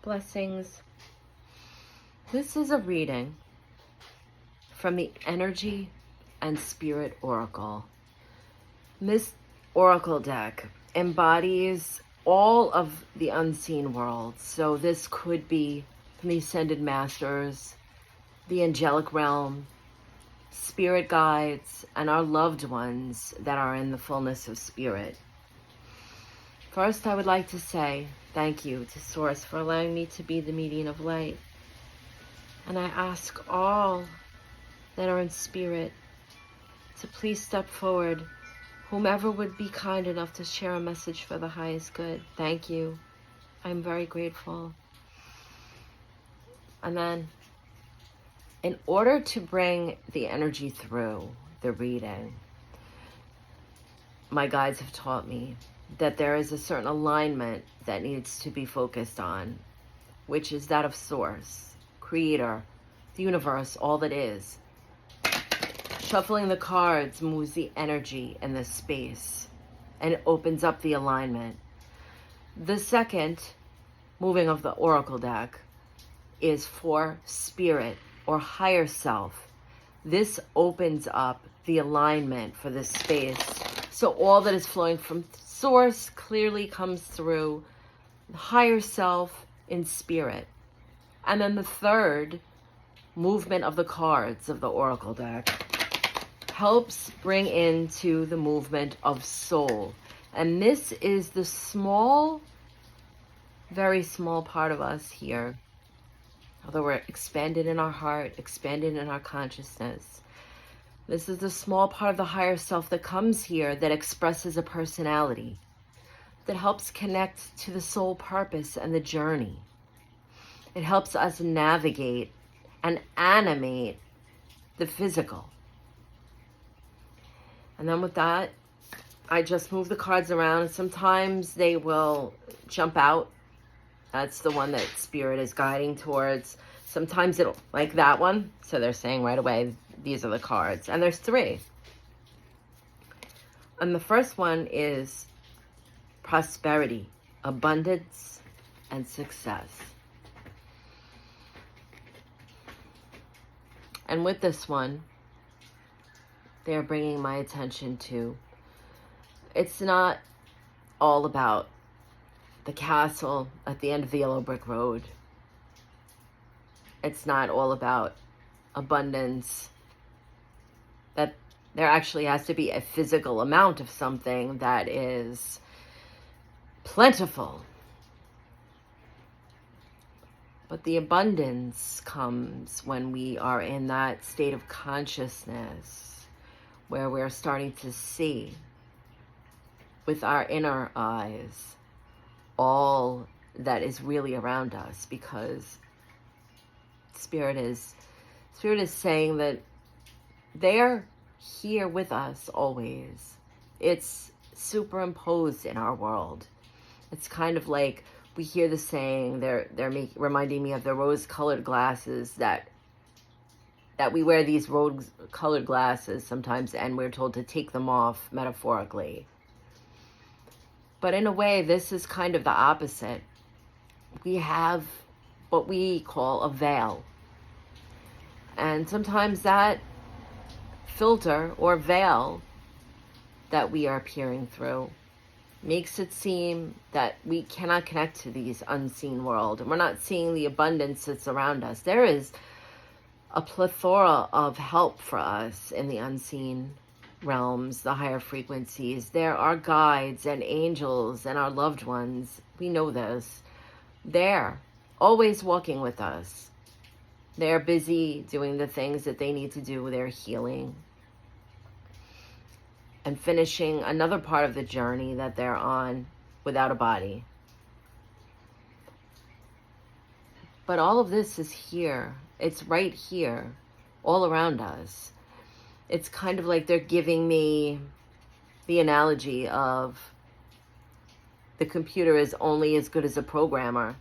Blessings. This is a reading from the Energy and Spirit Oracle. This Oracle deck embodies all of the unseen world. So this could be from the Ascended Masters, the angelic realm, spirit guides, and our loved ones that are in the fullness of spirit. First, I would like to say thank you to Source for allowing me to be the medium of light. And I ask all that are in spirit to please step forward, whomever would be kind enough to share a message for the highest good. Thank you. I'm very grateful. And then, in order to bring the energy through the reading, my guides have taught me that there is a certain alignment that needs to be focused on, which is that of Source, Creator, the universe, all that is. Shuffling the cards moves the energy in the space and it opens up the alignment. The second moving of the Oracle deck is for Spirit or higher self. This opens up the alignment for this space. So all that is flowing from Source clearly comes through the higher self in spirit. And then the third movement of the cards of the Oracle deck helps bring into the movement of soul. And this is the small, very small part of us here. Although we're expanded in our heart, expanded in our consciousness. This is the small part of the higher self that comes here that expresses a personality, that helps connect to the soul purpose and the journey. It helps us navigate and animate the physical. And then with that, I just move the cards around. Sometimes they will jump out. That's the one that Spirit is guiding towards. Sometimes it'll, like that one. So they're saying right away, these are the cards. And there's three. And the first one is prosperity, abundance, and success. And with this one, they're bringing my attention to, it's not all about the castle at the end of the yellow brick road. It's not all about abundance. That there actually has to be a physical amount of something that is plentiful. But the abundance comes when we are in that state of consciousness where we're starting to see with our inner eyes all that is really around us, because Spirit is saying that they're here with us always. It's superimposed in our world. It's kind of like we hear the saying, they're reminding me of the rose-colored glasses that we wear, these rose-colored glasses sometimes, and we're told to take them off metaphorically. But in a way, this is kind of the opposite. We have what we call a veil. And sometimes that filter or veil that we are peering through makes it seem that we cannot connect to these unseen world, and we're not seeing the abundance that's around us. There is a plethora of help for us in the unseen realms, the higher frequencies. There are guides and angels and our loved ones. We know this. They're always walking with us. They're busy doing the things that they need to do. They're healing and finishing another part of the journey that they're on without a body. But all of this is here. It's right here, all around us. It's kind of like they're giving me the analogy of the computer is only as good as a programmer.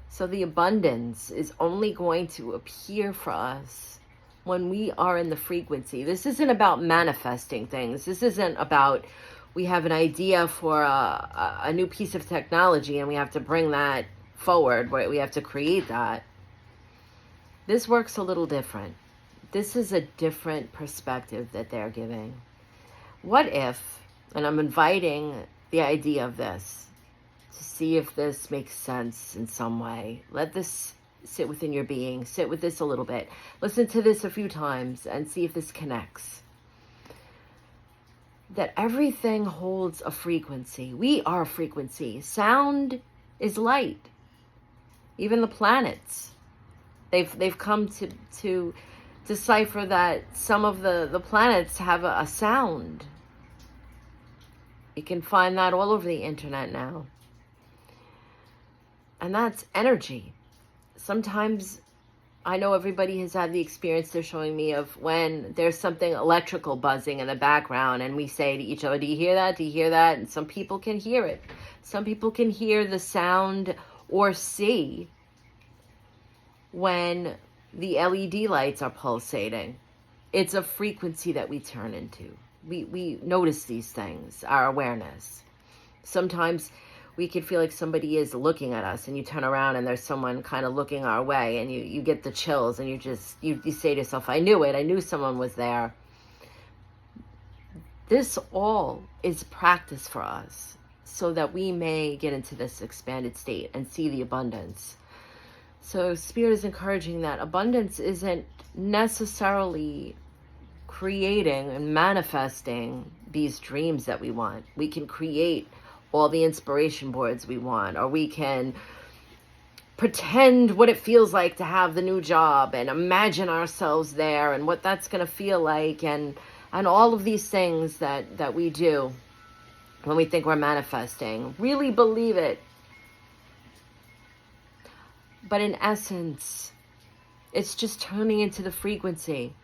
So the abundance is only going to appear for us when we are in the frequency. This isn't about manifesting things. This isn't about we have an idea for a new piece of technology and we have to bring that forward, right? We have to create that. This works a little different. This is a different perspective that they're giving. What if, and I'm inviting the idea of this to see if this makes sense in some way. Let this sit within your being. Sit with this a little bit. Listen to this a few times and see if this connects. That everything holds a frequency. We are frequency. Sound is light. Even the planets. They've come to decipher that some of the planets have a sound. You can find that all over the internet now. And that's energy. Sometimes I know everybody has had the experience they're showing me of when there's something electrical buzzing in the background and we say to each other, do you hear that? Do you hear that? And some people can hear it. Some people can hear the sound or see when the LED lights are pulsating. It's a frequency that we turn into. We notice these things, our awareness. Sometimes we could feel like somebody is looking at us and you turn around and there's someone kind of looking our way and you get the chills and you say to yourself, I knew it. I knew someone was there. This all is practice for us so that we may get into this expanded state and see the abundance. So Spirit is encouraging that abundance isn't necessarily creating and manifesting these dreams that we want. We can create all the inspiration boards we want, or we can pretend what it feels like to have the new job and imagine ourselves there and what that's going to feel like, and all of these things that we do when we think we're manifesting. Really believe it. But in essence, it's just turning into the frequency.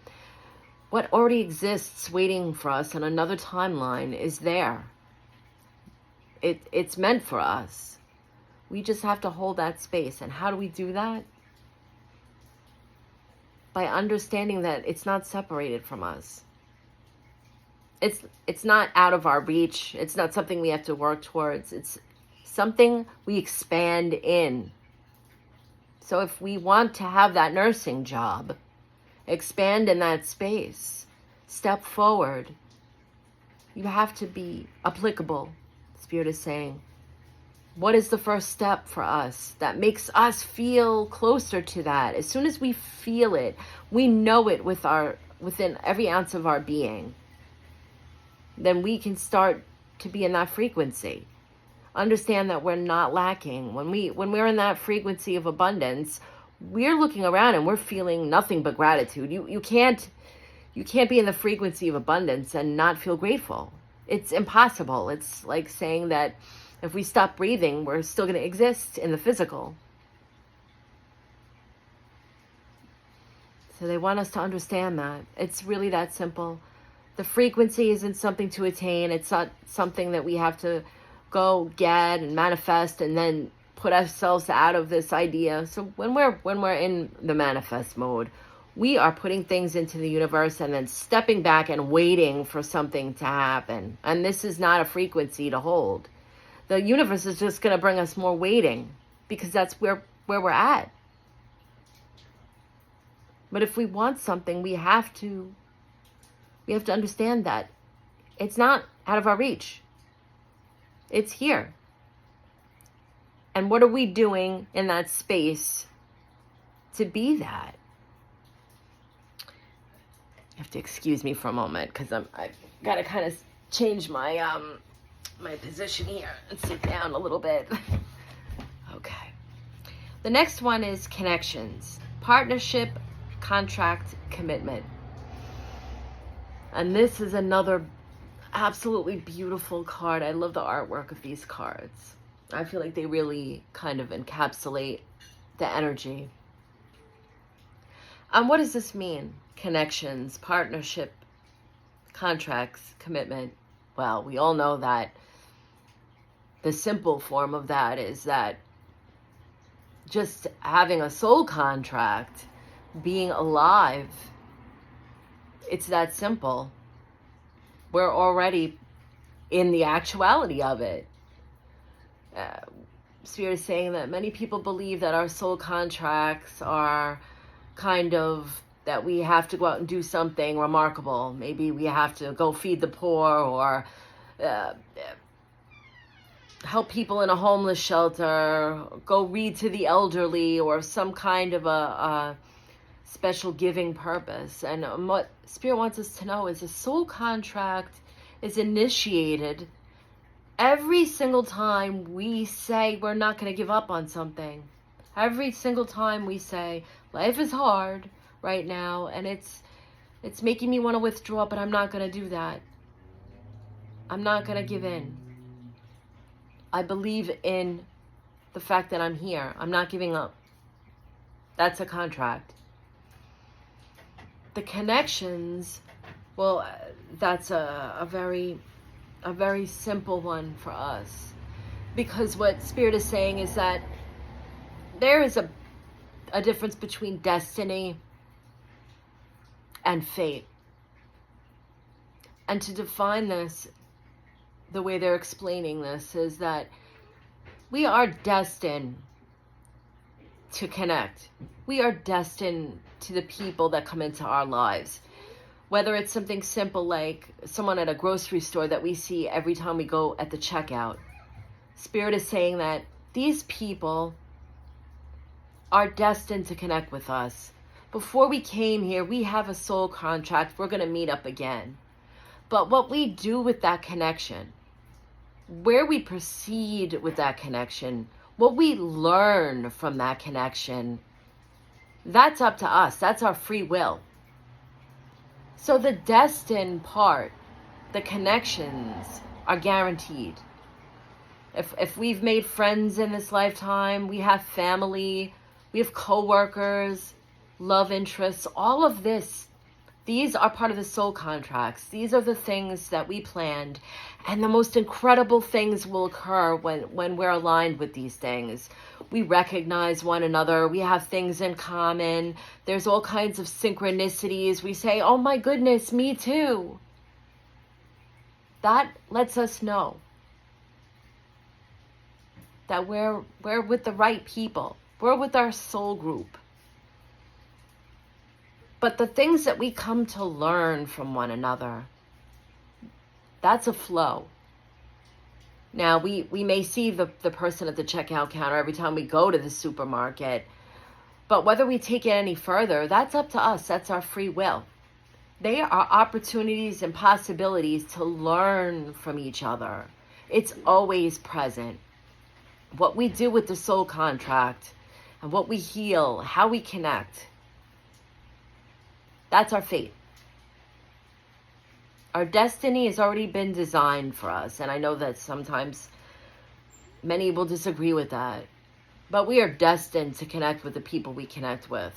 What already exists waiting for us on another timeline is there. It's meant for us. We just have to hold that space. And how do we do that? By understanding that it's not separated from us. It's not out of our reach. It's not something we have to work towards. It's something we expand in. So if we want to have that nursing job, expand in that space, step forward. You have to be applicable. Spirit is saying, what is the first step for us that makes us feel closer to that? As soon as we feel it, we know it within every ounce of our being, then we can start to be in that frequency. Understand that we're not lacking. When we're in that frequency of abundance, we're looking around and we're feeling nothing but gratitude. You can't be in the frequency of abundance and not feel grateful. It's impossible. It's like saying that if we stop breathing, we're still going to exist in the physical. So they want us to understand that. It's really that simple. The frequency isn't something to attain. It's not something that we have to go get and manifest and then put ourselves out of this idea. So when we're in the manifest mode, we are putting things into the universe and then stepping back and waiting for something to happen. And this is not a frequency to hold. The universe is just going to bring us more waiting because that's where we're at. But if we want something, we have to understand that it's not out of our reach. It's here. And what are we doing in that space to be that? You have to excuse me for a moment because I've got to kind of change my my position here and sit down a little bit. Okay. The next one is connections, partnership, contract, commitment. And this is another absolutely beautiful card. I love the artwork of these cards. I feel like they really kind of encapsulate the energy. And what does this mean? Connections, partnership, contracts, commitment. Well, we all know that the simple form of that is that just having a soul contract, being alive, it's that simple. We're already in the actuality of it. Spirit is saying that many people believe that our soul contracts are kind of that we have to go out and do something remarkable. Maybe we have to go feed the poor, or uh, help people in a homeless shelter, go read to the elderly, or some kind of a special giving purpose. And what Spirit wants us to know is a soul contract is initiated every single time we say we're not going to give up on something. Every single time we say, life is hard right now, and it's making me want to withdraw, but I'm not going to do that. I'm not going to give in. I believe in the fact that I'm here. I'm not giving up. That's a contract. The connections, well, that's a very simple one for us. Because what Spirit is saying is that there is a difference between destiny and fate. And to define this, the way they're explaining this is that we are destined to connect. We are destined to the people that come into our lives. Whether it's something simple like someone at a grocery store that we see every time we go at the checkout. Spirit is saying that these people are destined to connect with us. Before we came here, we have a soul contract. We're going to meet up again. But what we do with that connection, where we proceed with that connection, what we learn from that connection, that's up to us. That's our free will. So the destined part, the connections, are guaranteed. If we've made friends in this lifetime, we have family, we have co-workers, love interests, all of this, these are part of the soul contracts. These are the things that we planned. And the most incredible things will occur when we're aligned with these things. We recognize one another. We have things in common. There's all kinds of synchronicities. We say, oh my goodness, me too. That lets us know that we're with the right people. We're with our soul group. But the things that we come to learn from one another, that's a flow. Now, we may see the person at the checkout counter every time we go to the supermarket, but whether we take it any further, that's up to us. That's our free will. They are opportunities and possibilities to learn from each other. It's always present. What we do with the soul contract and what we heal, how we connect, that's our fate. Our destiny has already been designed for us. And I know that sometimes many will disagree with that. But we are destined to connect with the people we connect with.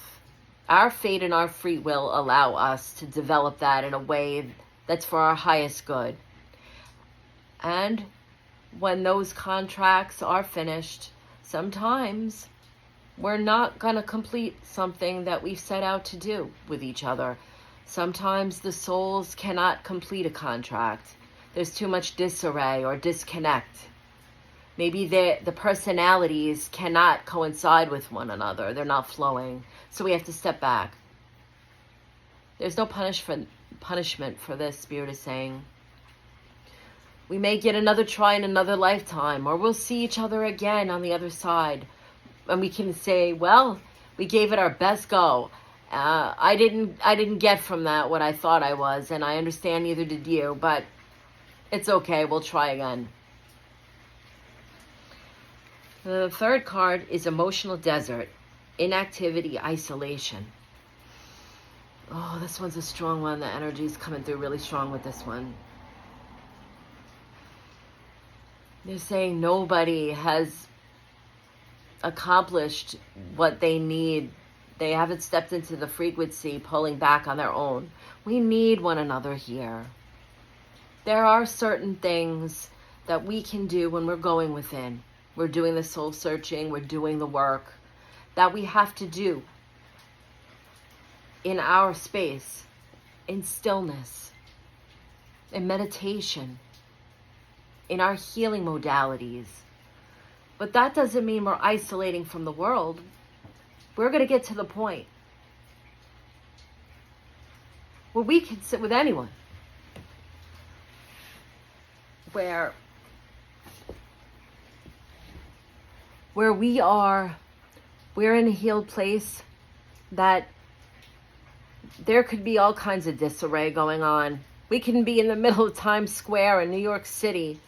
Our fate and our free will allow us to develop that in a way that's for our highest good. And when those contracts are finished, sometimes we're not going to complete something that we've set out to do with each other. Sometimes the souls cannot complete a contract. There's too much disarray or disconnect. Maybe the personalities cannot coincide with one another. They're not flowing. So we have to step back. There's no punishment for this, Spirit is saying. We may get another try in another lifetime, or we'll see each other again on the other side. And we can say, well, we gave it our best go. I didn't get from that what I thought I was, and I understand neither did you, but it's okay, we'll try again. The third card is emotional desert, inactivity, isolation. Oh, this one's a strong one. The energy is coming through really strong with this one. They're saying nobody has accomplished what they need. They haven't stepped into the frequency, pulling back on their own. We need one another here. There are certain things that we can do when we're going within. We're doing the soul searching, we're doing the work that we have to do in our space, in stillness, in meditation, in our healing modalities. But that doesn't mean we're isolating from the world. We're going to get to the point where we can sit with anyone, where we're in a healed place, that there could be all kinds of disarray going on. We can be in the middle of Times Square in New York City,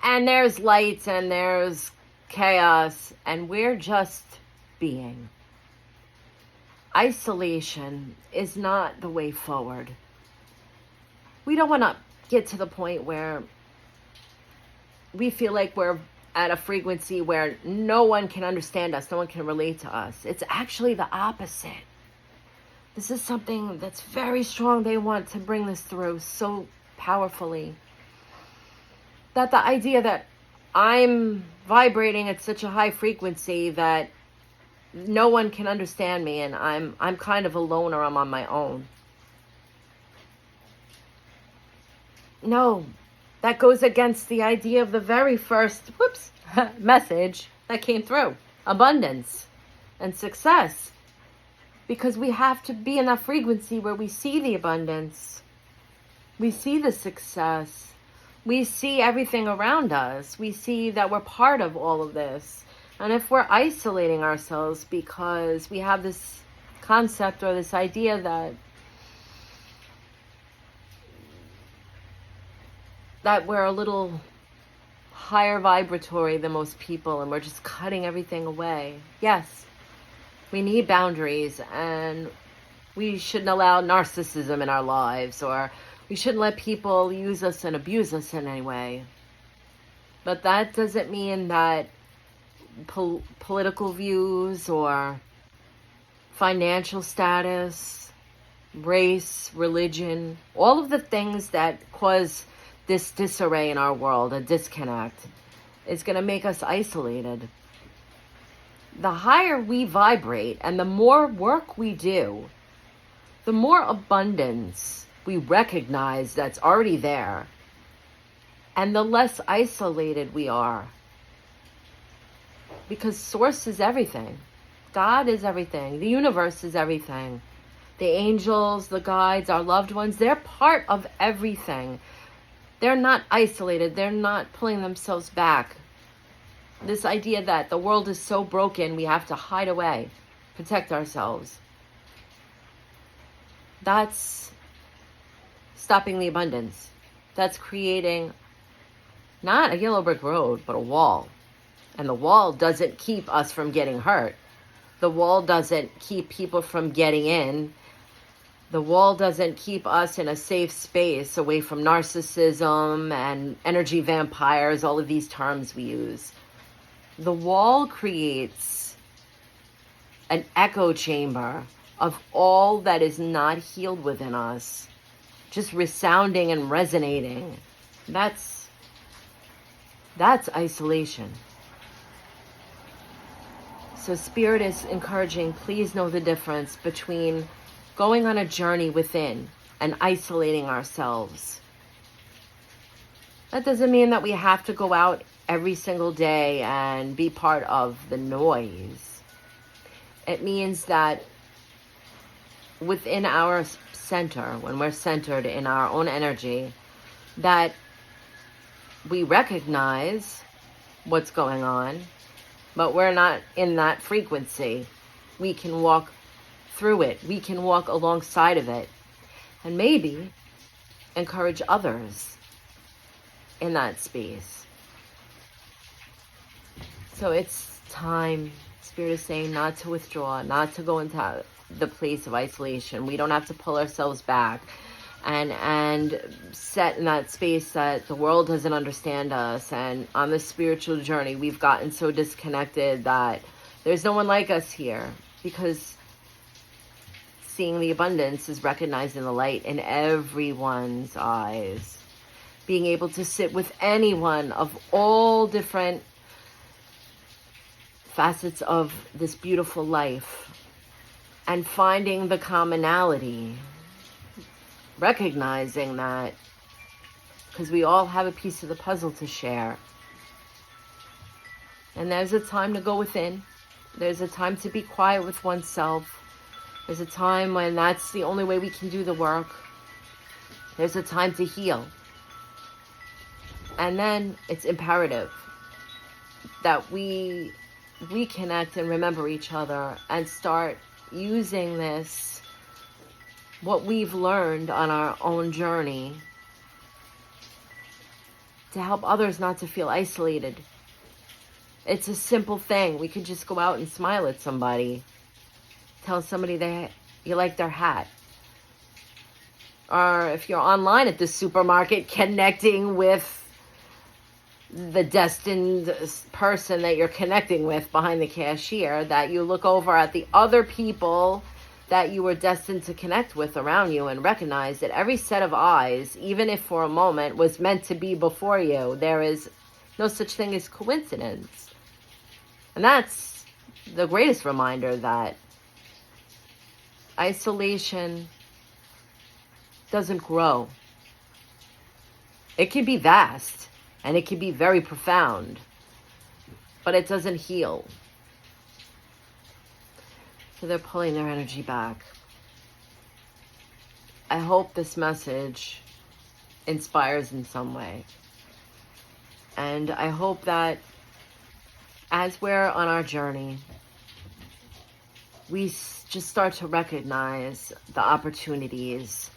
and there's lights and there's chaos, and we're just being. Isolation is not the way forward. We don't want to get to the point where we feel like we're at a frequency where no one can understand us, no one can relate to us. It's actually the opposite. This is something that's very strong. They want to bring this through so powerfully. That the idea that I'm vibrating at such a high frequency that no one can understand me, and I'm kind of alone, or I'm on my own. No, that goes against the idea of the very first message that came through. Abundance and success. Because we have to be in that frequency where we see the abundance. We see the success. We see everything around us. We see that we're part of all of this. And if we're isolating ourselves because we have this concept or this idea that we're a little higher vibratory than most people and we're just cutting everything away. Yes, we need boundaries, and we shouldn't allow narcissism in our lives, or we shouldn't let people use us and abuse us in any way. But that doesn't mean that political views or financial status, race, religion, all of the things that cause this disarray in our world, a disconnect, is going to make us isolated. The higher we vibrate and the more work we do, the more abundance we recognize that's already there, and the less isolated we are. Because Source is everything. God is everything. The universe is everything. The angels, the guides, our loved ones, they're part of everything. They're not isolated. They're not pulling themselves back. This idea that the world is so broken, we have to hide away, protect ourselves. That's stopping the abundance. That's creating not a yellow brick road, but a wall. And the wall doesn't keep us from getting hurt. The wall doesn't keep people from getting in. The wall doesn't keep us in a safe space away from narcissism and energy vampires, all of these terms we use. The wall creates an echo chamber of all that is not healed within us, just resounding and resonating. That's isolation. So Spirit is encouraging, please know the difference between going on a journey within and isolating ourselves. That doesn't mean that we have to go out every single day and be part of the noise. It means that within our center, when we're centered in our own energy, that we recognize what's going on, but we're not in that frequency. We can walk through it. We can walk alongside of it, and maybe encourage others in that space. So it's time, Spirit is saying, not to withdraw, not to go into the place of isolation. We don't have to pull ourselves back and set in that space that the world doesn't understand us. And on this spiritual journey, we've gotten so disconnected that there's no one like us here, because seeing the abundance is recognizing the light in everyone's eyes. Being able to sit with anyone of all different facets of this beautiful life and finding the commonality. Recognizing that, because we all have a piece of the puzzle to share. And there's a time to go within. There's a time to be quiet with oneself. There's a time when that's the only way we can do the work. There's a time to heal. And then it's imperative that we reconnect and remember each other and start using this, what we've learned on our own journey, to help others not to feel isolated. It's a simple thing. We could just go out and smile at somebody. Tell somebody you like their hat. Or if you're online at the supermarket, connecting with the destined person that you're connecting with behind the cashier, that you look over at the other people that you were destined to connect with around you and recognize that every set of eyes, even if for a moment, was meant to be before you. There is no such thing as coincidence. And that's the greatest reminder that isolation doesn't grow. It can be vast and it can be very profound, but it doesn't heal. So they're pulling their energy back. I hope this message inspires in some way. And I hope that as we're on our journey, we just start to recognize the opportunities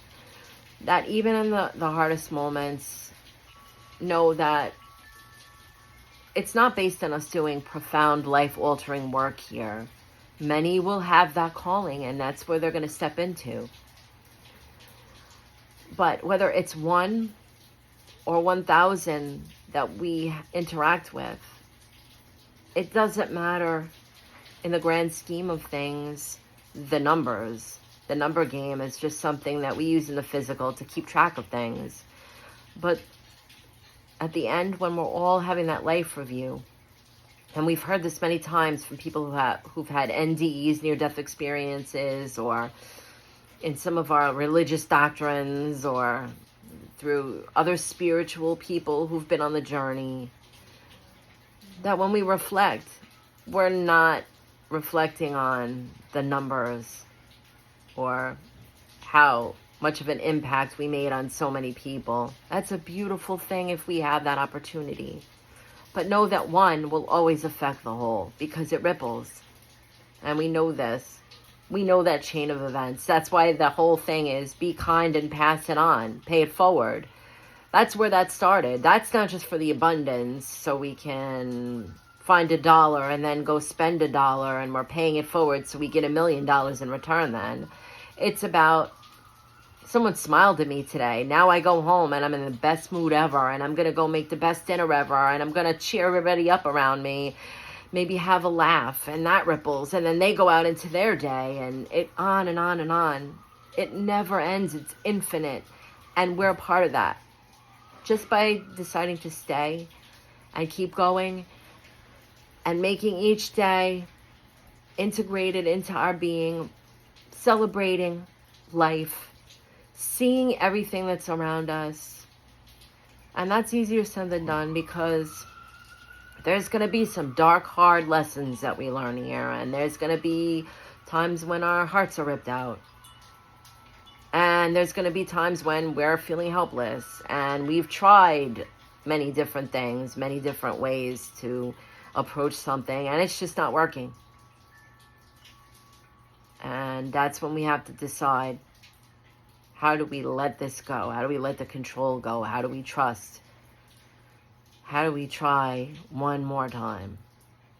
that even in the hardest moments, know that it's not based on us doing profound life-altering work here. Many will have that calling, and that's where they're going to step into. But whether it's 1 or 1,000 that we interact with, it doesn't matter in the grand scheme of things, the numbers. The number game is just something that we use in the physical to keep track of things. But at the end, when we're all having that life review, and we've heard this many times from people who've had NDEs, near-death experiences, or in some of our religious doctrines, or through other spiritual people who've been on the journey, that when we reflect, we're not reflecting on the numbers or how much of an impact we made on so many people. That's a beautiful thing if we have that opportunity. But know that one will always affect the whole because it ripples. And we know this. We know that chain of events. That's why the whole thing is be kind and pass it on. Pay it forward. That's where that started. That's not just for the abundance so we can find $1 and then go spend $1 and we're paying it forward so we get $1 million in return then. It's about someone smiled at me today. Now I go home and I'm in the best mood ever and I'm going to go make the best dinner ever and I'm going to cheer everybody up around me, maybe have a laugh, and that ripples, and then they go out into their day, and it on and on and on. It never ends. It's infinite, and we're a part of that. Just by deciding to stay and keep going and making each day integrated into our being, celebrating life, seeing everything that's around us. And that's easier said than done because there's going to be some dark, hard lessons that we learn here. And there's going to be times when our hearts are ripped out. And there's going to be times when we're feeling helpless. And we've tried many different things, many different ways to approach something. And it's just not working. And that's when we have to decide, how do we let this go? How do we let the control go? How do we trust? How do we try one more time?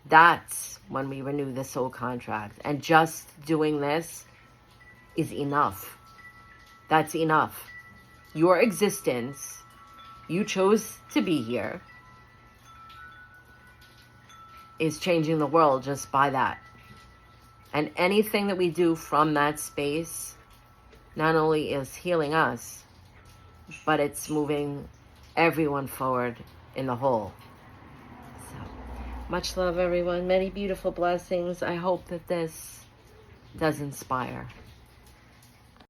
That's when we renew the soul contract. And just doing this is enough. That's enough. Your existence, you chose to be here, is changing the world just by that. And anything that we do from that space not only is healing us, but it's moving everyone forward in the whole. So, much love, everyone. Many beautiful blessings. I hope that this does inspire.